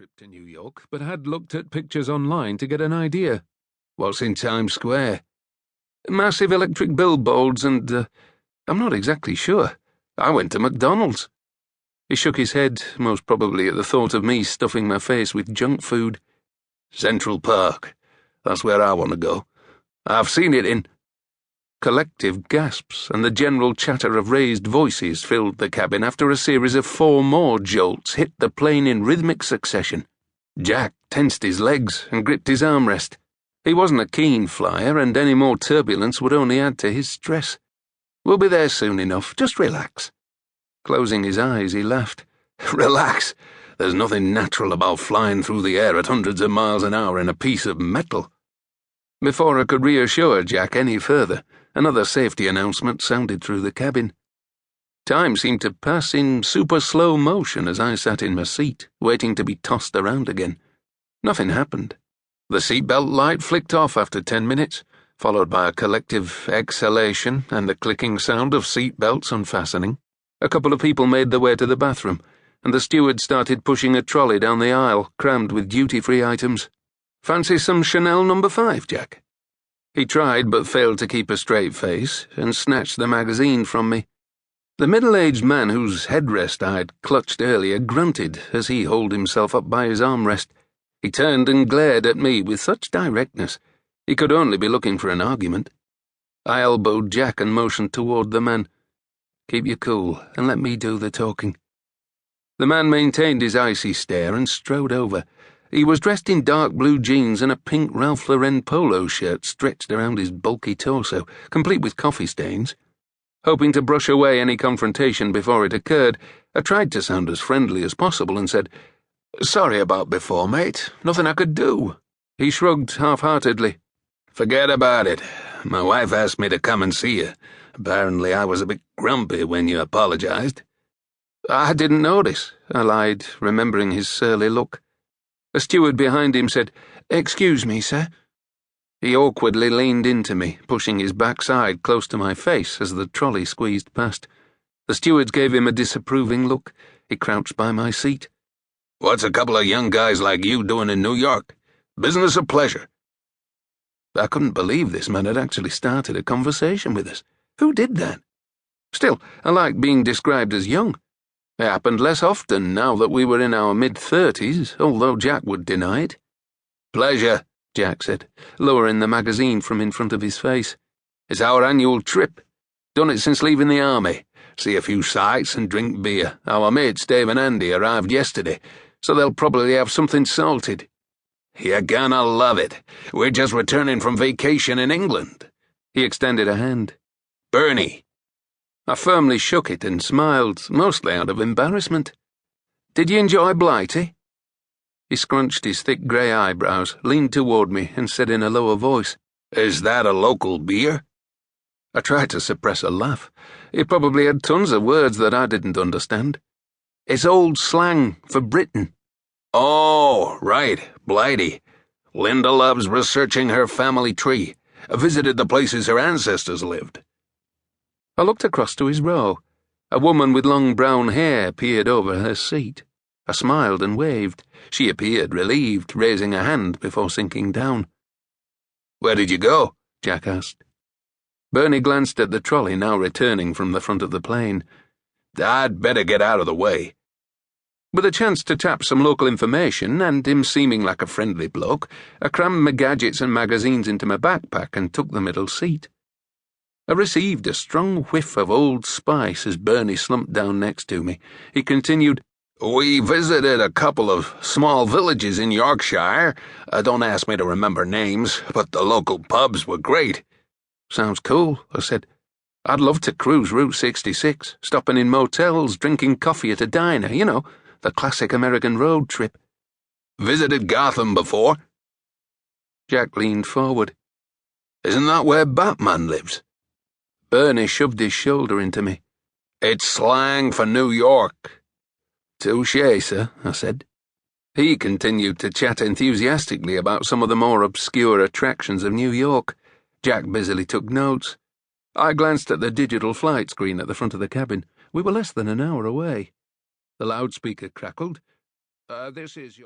trip to New York, but had looked at pictures online to get an idea. What's in Times Square? Massive electric billboards and, I'm not exactly sure. I went to McDonald's. He shook his head, most probably at the thought of me stuffing my face with junk food. Central Park. That's where I want to go. I've seen it in... Collective gasps and the general chatter of raised voices filled the cabin after a series of 4 more jolts hit the plane in rhythmic succession. Jack tensed his legs and gripped his armrest. He wasn't a keen flyer, and any more turbulence would only add to his stress. We'll be there soon enough. Just relax. Closing his eyes, he laughed. Relax. There's nothing natural about flying through the air at hundreds of miles an hour in a piece of metal. Before I could reassure Jack any further, another safety announcement sounded through the cabin. Time seemed to pass in super slow motion as I sat in my seat, waiting to be tossed around again. Nothing happened. The seatbelt light flicked off after 10 minutes, followed by a collective exhalation and the clicking sound of seatbelts unfastening. A couple of people made their way to the bathroom, and the steward started pushing a trolley down the aisle, crammed with duty-free items. Fancy some Chanel No. 5, Jack? He tried but failed to keep a straight face and snatched the magazine from me. The middle-aged man whose headrest I'd clutched earlier grunted as he hauled himself up by his armrest. He turned and glared at me with such directness he could only be looking for an argument. I elbowed Jack and motioned toward the man. Keep your cool and let me do the talking. The man maintained his icy stare and strode over. He was dressed in dark blue jeans and a pink Ralph Lauren polo shirt stretched around his bulky torso, complete with coffee stains. Hoping to brush away any confrontation before it occurred, I tried to sound as friendly as possible and said, Sorry about before, mate. Nothing I could do. He shrugged half-heartedly. Forget about it. My wife asked me to come and see you. Apparently I was a bit grumpy when you apologized. I didn't notice, I lied, remembering his surly look. A steward behind him said, Excuse me, sir. He awkwardly leaned into me, pushing his backside close to my face as the trolley squeezed past. The stewards gave him a disapproving look. He crouched by my seat. What's a couple of young guys like you doing in New York? Business or pleasure? I couldn't believe this man had actually started a conversation with us. Who did that? Still, I liked being described as young. It happened less often now that we were in our mid-30s, although Jack would deny it. Pleasure, Jack said, lowering the magazine from in front of his face. It's our annual trip. Done it since leaving the army. See a few sights and drink beer. Our mates Dave and Andy arrived yesterday, so they'll probably have something salted. You're gonna love it. We're just returning from vacation in England. He extended a hand. Bernie. I firmly shook it and smiled, mostly out of embarrassment. Did you enjoy Blighty? He scrunched his thick grey eyebrows, leaned toward me, and said in a lower voice, Is that a local beer? I tried to suppress a laugh. He probably had tons of words that I didn't understand. It's old slang for Britain. Oh, right, Blighty. Linda loves researching her family tree. Visited the places her ancestors lived. I looked across to his row. A woman with long brown hair peered over her seat. I smiled and waved. She appeared relieved, raising a hand before sinking down. Where did you go? Jack asked. Bernie glanced at the trolley now returning from the front of the plane. I'd better get out of the way. With a chance to tap some local information, and him seeming like a friendly bloke, I crammed my gadgets and magazines into my backpack and took the middle seat. I received a strong whiff of Old Spice as Bernie slumped down next to me. He continued, We visited a couple of small villages in Yorkshire. Don't ask me to remember names, but the local pubs were great. Sounds cool, I said. I'd love to cruise Route 66, stopping in motels, drinking coffee at a diner, you know, the classic American road trip. Visited Gotham before? Jack leaned forward. Isn't that where Batman lives? Bernie shoved his shoulder into me. It's slang for New York. Touché, sir, I said. He continued to chat enthusiastically about some of the more obscure attractions of New York. Jack busily took notes. I glanced at the digital flight screen at the front of the cabin. We were less than an hour away. The loudspeaker crackled. This is your...